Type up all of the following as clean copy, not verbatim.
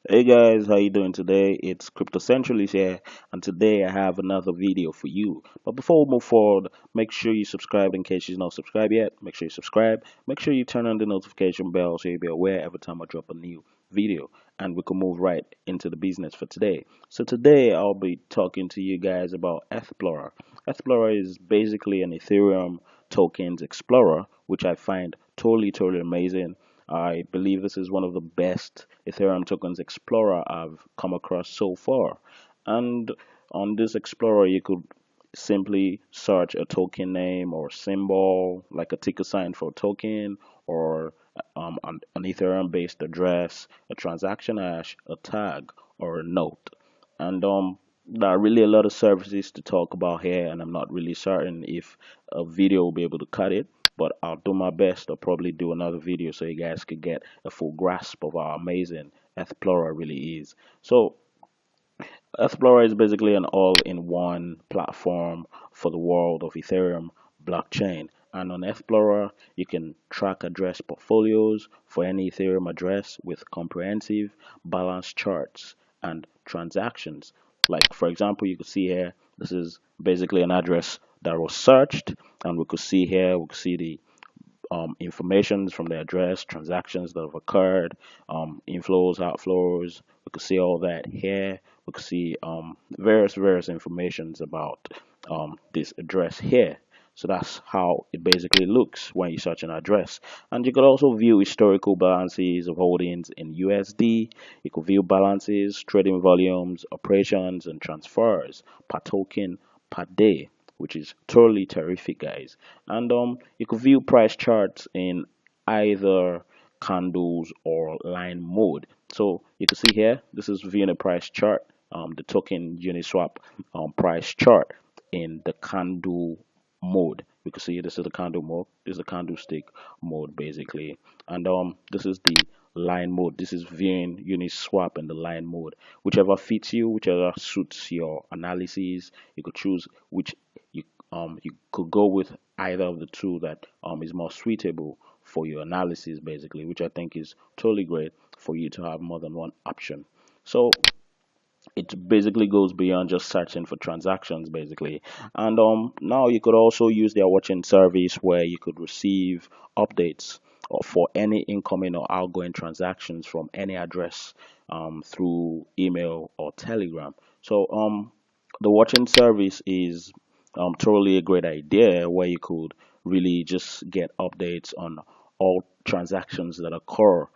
Hey guys, how you doing today? It's Crypto Centralist here, and today I have another video for you. But before we move forward, make sure you subscribe in case you're not subscribed yet. Make sure you subscribe. Make sure you turn on the notification bell so you'll be aware every time I drop a new video. And we can move right into the business for today. So today I'll be talking to you guys about Ethplorer. Ethplorer is basically an Ethereum tokens explorer, which I find totally amazing. I believe this is one of the best Ethereum tokens explorer I've come across so far. And on this explorer, you could simply search a token name or symbol, like a ticker sign for a token, or an Ethereum based address, a transaction hash, a tag, or a note. And there are really a lot of services to talk about here, and I'm not really certain if a video will be able to cut it, but I'll do my best. I'll probably do another video so you guys could get a full grasp of how amazing Ethplorer really is. So Ethplorer is basically an all-in-one platform for the world of Ethereum blockchain. And on Ethplorer, you can track address portfolios for any Ethereum address with comprehensive balance charts and transactions. Like, for example, you could see here, this is basically an address that was searched, and we could see here, we could see the information from the address, transactions that have occurred, inflows, outflows. We could see all that here. We could see various informations about this address here. So that's how it basically looks when you search an address. And you could also view historical balances of holdings in USD. You could view balances, trading volumes, operations, and transfers per token per day, which is totally terrific, guys. And you could view price charts in either candles or line mode. So you can see here, this is viewing a price chart, the token Uniswap price chart in the candle mode. We can see this is the candle mode, this is the candlestick mode basically, and this is the line mode. This is viewing Uniswap in the line mode. Whichever fits you, whichever suits your analysis, you could choose which you could go with either of the two that is more suitable for your analysis basically, which I think is totally great for you to have more than one option. So it basically goes beyond just searching for transactions basically, and now you could also use their watching service where you could receive updates or for any incoming or outgoing transactions from any address through email or telegram. So the watching service is totally a great idea where you could really just get updates on all transactions that occur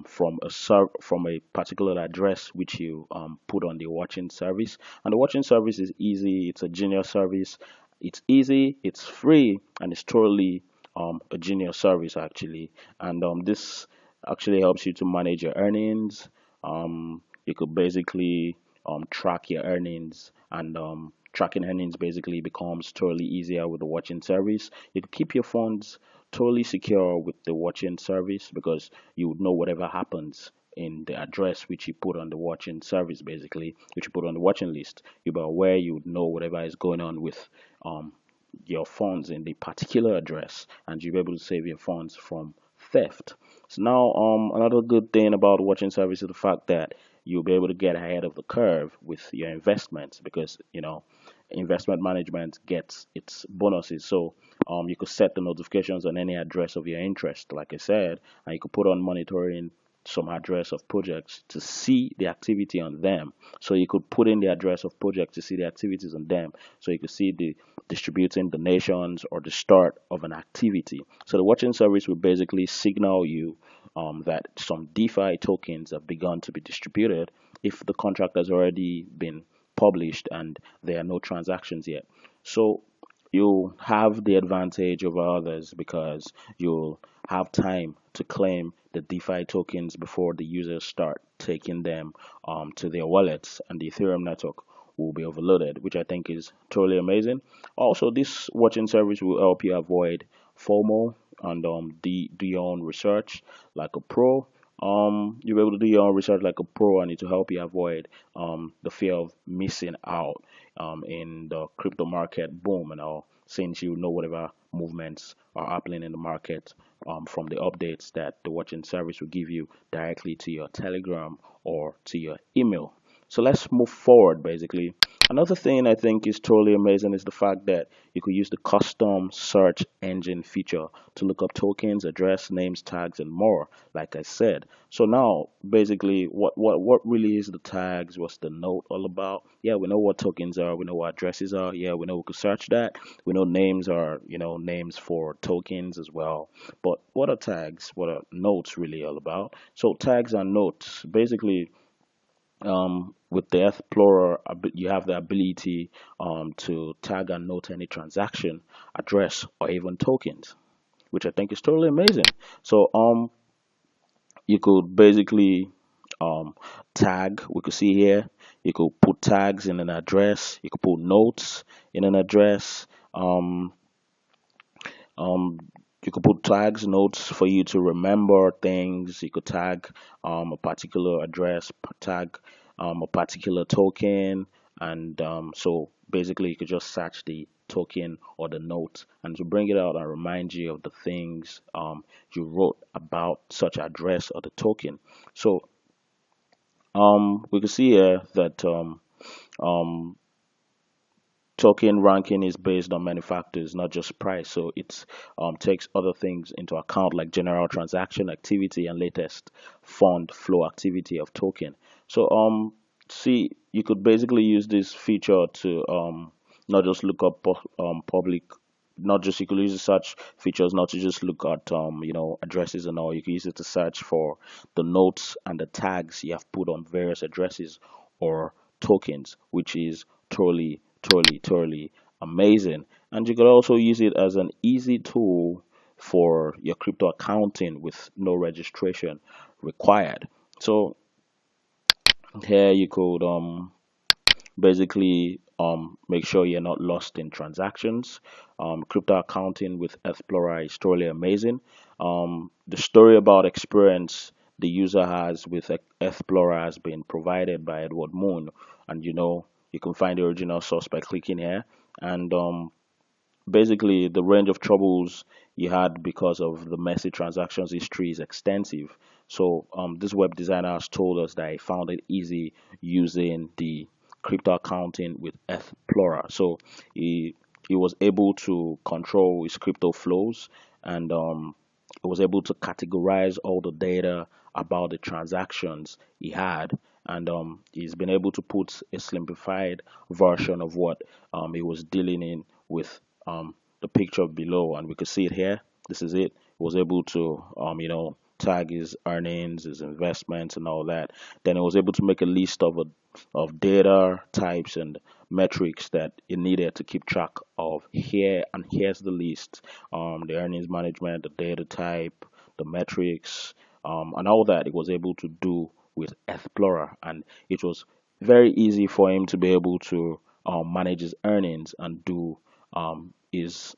from a particular address which you put on the watching service. And the watching service is easy. It's a genius service. It's easy. It's free, and it's totally a genius service actually. And this actually helps you to manage your earnings. You could basically track your earnings, and tracking earnings basically becomes totally easier with the watching service. You can keep your funds totally secure with the watching service because you would know whatever happens in the address which you put on the watching service basically, which you put on the watching list. You'll be aware, you would know whatever is going on with um, your funds in the particular address, and you'll be able to save your funds from theft. So now another good thing about watching service is the fact that you'll be able to get ahead of the curve with your investments because investment management gets its bonuses. So you could set the notifications on any address of your interest, like I said, and you could put on monitoring some address of projects to see the activity on them. So you could put in the address of project to see the activities on them. So you could see the distributing donations or the start of an activity. So the watching service will basically signal you that some DeFi tokens have begun to be distributed if the contract has already been published and there are no transactions yet. So you'll have the advantage over others because you'll have time to claim the DeFi tokens before the users start taking them to their wallets, and the Ethereum network will be overloaded, which I think is totally amazing. Also, this watching service will help you avoid FOMO and do your own research like a pro. You'll be able to do your own research like a pro, and it will help you avoid the fear of missing out in the crypto market boom and all. since you know whatever movements are happening in the market from the updates that the watching service will give you directly to your Telegram or to your email. So let's move forward basically. Another thing I think is totally amazing is the fact that you could use the custom search engine feature to look up tokens, address, names, tags, and more, like I said. So now basically what really is the tags? What's the note all about? Yeah, we know what tokens are, we know what addresses are, yeah, we know we could search that. We know names are, names for tokens as well. But what are tags? What are notes really all about? So tags and notes basically with the Ethplorer, you have the ability to tag and note any transaction, address, or even tokens, which I think is totally amazing. So you could basically tag. We could see here. You could put tags in an address. You could put notes in an address. Um, um, you could put tags, notes for you to remember things. You could tag a particular address, tag a particular token, and so basically you could just search the token or the note and to bring it out and remind you of the things you wrote about such address or the token. So we can see here that um, token ranking is based on many factors, not just price. So it takes other things into account like general transaction activity and latest fund flow activity of token. So see, you could basically use this feature to not just look up public, not just you could use the search features not to just look at addresses and all. You can use it to search for the notes and the tags you have put on various addresses or tokens, which is totally amazing. And you could also use it as an easy tool for your crypto accounting with no registration required. So here you could basically make sure you're not lost in transactions. Crypto accounting with Ethplorer is totally amazing. The story about experience the user has with Ethplorer has been provided by Edward Moon, and you can find the original source by clicking here. And basically the range of troubles you had because of the messy transactions history is extensive. So this web designer has told us that he found it easy using the crypto accounting with Ethplorer. So he was able to control his crypto flows, and he was able to categorize all the data about the transactions he had, and he's been able to put a simplified version of what he was dealing in with the picture below, and we could see it here. This is it. He was able to tag his earnings, his investments, and all that. Then he was able to make a list of data types and metrics that it needed to keep track of here. And here's the list: the earnings management, the data type, the metrics, and all that. It was able to do with Ethplorer, and it was very easy for him to be able to manage his earnings and do his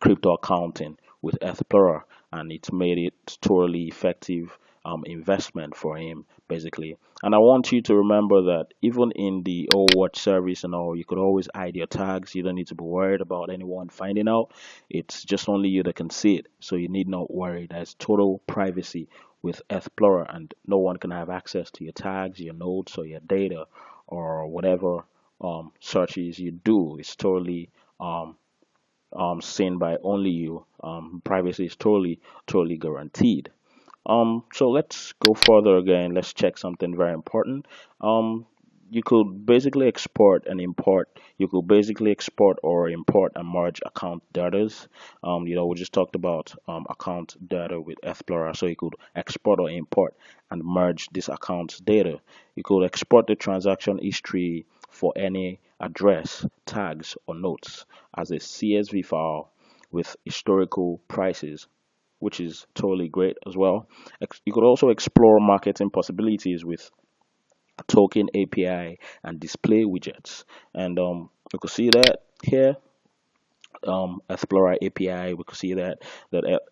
crypto accounting with Ethplorer, and it made it totally effective investment for him basically. And I want you to remember that even in the old watch service and all, you could always hide your tags. You don't need to be worried about anyone finding out. It's just only you that can see it, so you need not worry. There's total privacy with Ethplorer, and no one can have access to your tags, your notes, or your data, or whatever searches you do. It's totally seen by only you. Privacy is totally guaranteed. So let's go further again. Let's check something very important. You could basically export and import. You could basically export or import and merge account data. We just talked about account data with Ethplorer. So you could export or import and merge this account data. You could export the transaction history for any address, tags, or notes as a CSV file with historical prices, which is totally great as well. You could also explore marketing possibilities with token API and display widgets. And you could see that here. Ethplorer API, we could see that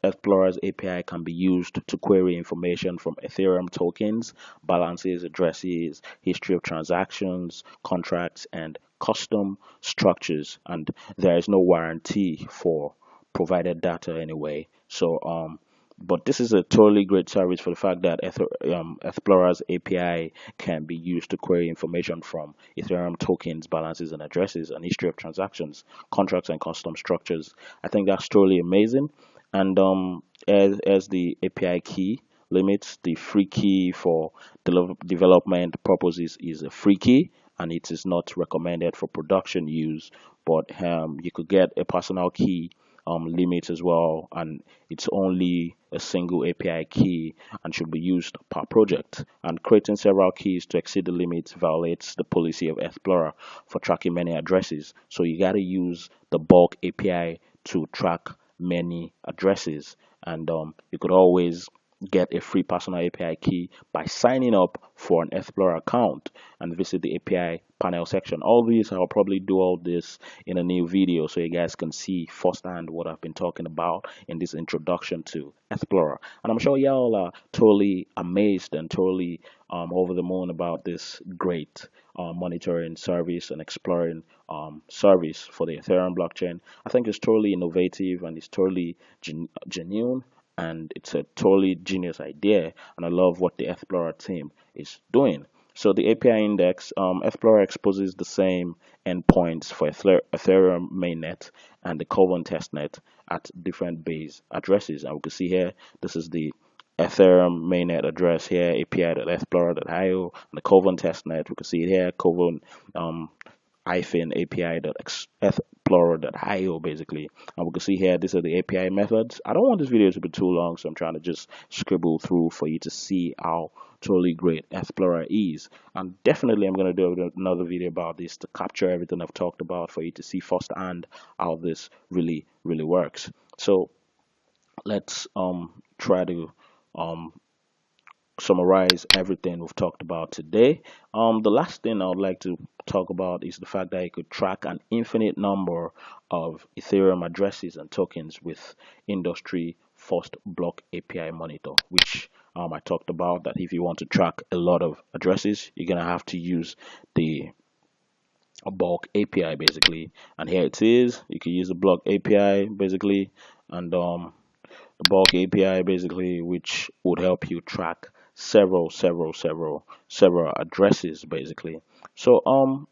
Ethplorer's API can be used to query information from Ethereum tokens, balances, addresses, history of transactions, contracts, and custom structures, and there is no warranty for provided data anyway. But this is a totally great service for the fact that Ethplorer's API can be used to query information from Ethereum tokens, balances, and addresses, and history of transactions, contracts, and custom structures. I think that's totally amazing. And as the API key limits, the free key for development purposes is a free key, and it is not recommended for production use. But you could get a personal key limit as well, and it's only a single API key and should be used per project. And creating several keys to exceed the limit violates the policy of Ethplorer for tracking many addresses. So you got to use the bulk API to track many addresses, and you could always get a free personal API key by signing up for an Ethplorer account and visit the API panel section. All these, I'll probably do all this in a new video so you guys can see firsthand what I've been talking about in this introduction to Ethplorer. And I'm sure y'all are totally amazed and totally over the moon about this great monitoring service and exploring service for the Ethereum blockchain. I think it's totally innovative and it's totally genuine, and it's a totally genius idea, and I love what the Ethplorer team is doing. So the API index, Ethplorer exposes the same endpoints for Ethereum mainnet and the Coven testnet at different base addresses. And we can see here, this is the Ethereum mainnet address here, api.ethplorer.io, and the Coven testnet. We can see it here, Coven hyphen api.explorer.io basically. And we can see here, these are the API methods. I don't want this video to be too long, so I'm trying to just scribble through for you to see how totally great Ethplorer is. And definitely I'm going to do another video about this to capture everything I've talked about for you to see firsthand how this really works. So let's try to summarize everything we've talked about today. The last thing I would like to talk about is the fact that you could track an infinite number of Ethereum addresses and tokens with industry first block API monitor, which I talked about, that if you want to track a lot of addresses, you're gonna have to use the bulk API basically. And here it is. You can use the block API basically, and the bulk API basically, which would help you track several addresses basically. So I'm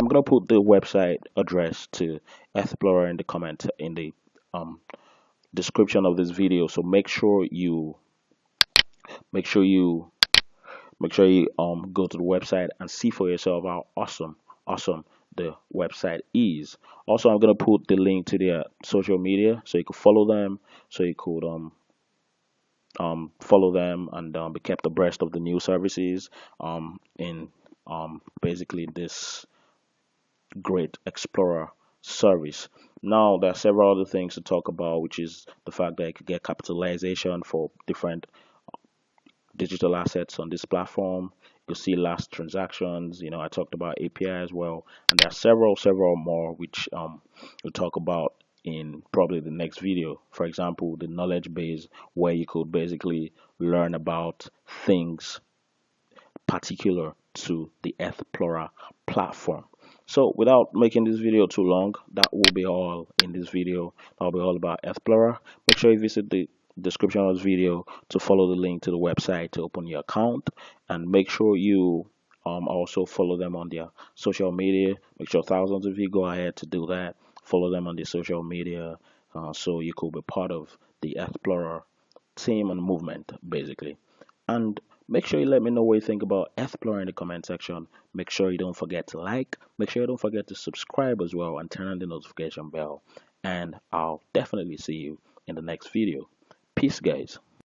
gonna put the website address to Ethplorer in the comment in the um description of this video. So make sure you go to the website and see for yourself how awesome the website is. Also, I'm gonna put the link to their social media so you can follow them, so you could follow them and be kept abreast of the new services in basically this great Explorer service. Now there are several other things to talk about, which is the fact that you could get capitalization for different digital assets on this platform. You'll see last transactions. I talked about API as well, and there are several more which we'll talk about in probably the next video. For example, the knowledge base, where you could basically learn about things particular to the Ethplorer platform. So without making this video too long, that will be all in this video. That'll be all about Ethplorer. Make sure you visit the description of this video to follow the link to the website to open your account, and make sure you also follow them on their social media. Make sure thousands of you go ahead to do that. Follow them on their social media so you could be part of the Ethplorer team and movement basically. And make sure you let me know what you think about Ethplorer in the comment section. Make sure you don't forget to like. Make sure you don't forget to subscribe as well and turn on the notification bell. And I'll definitely see you in the next video. Peace, guys.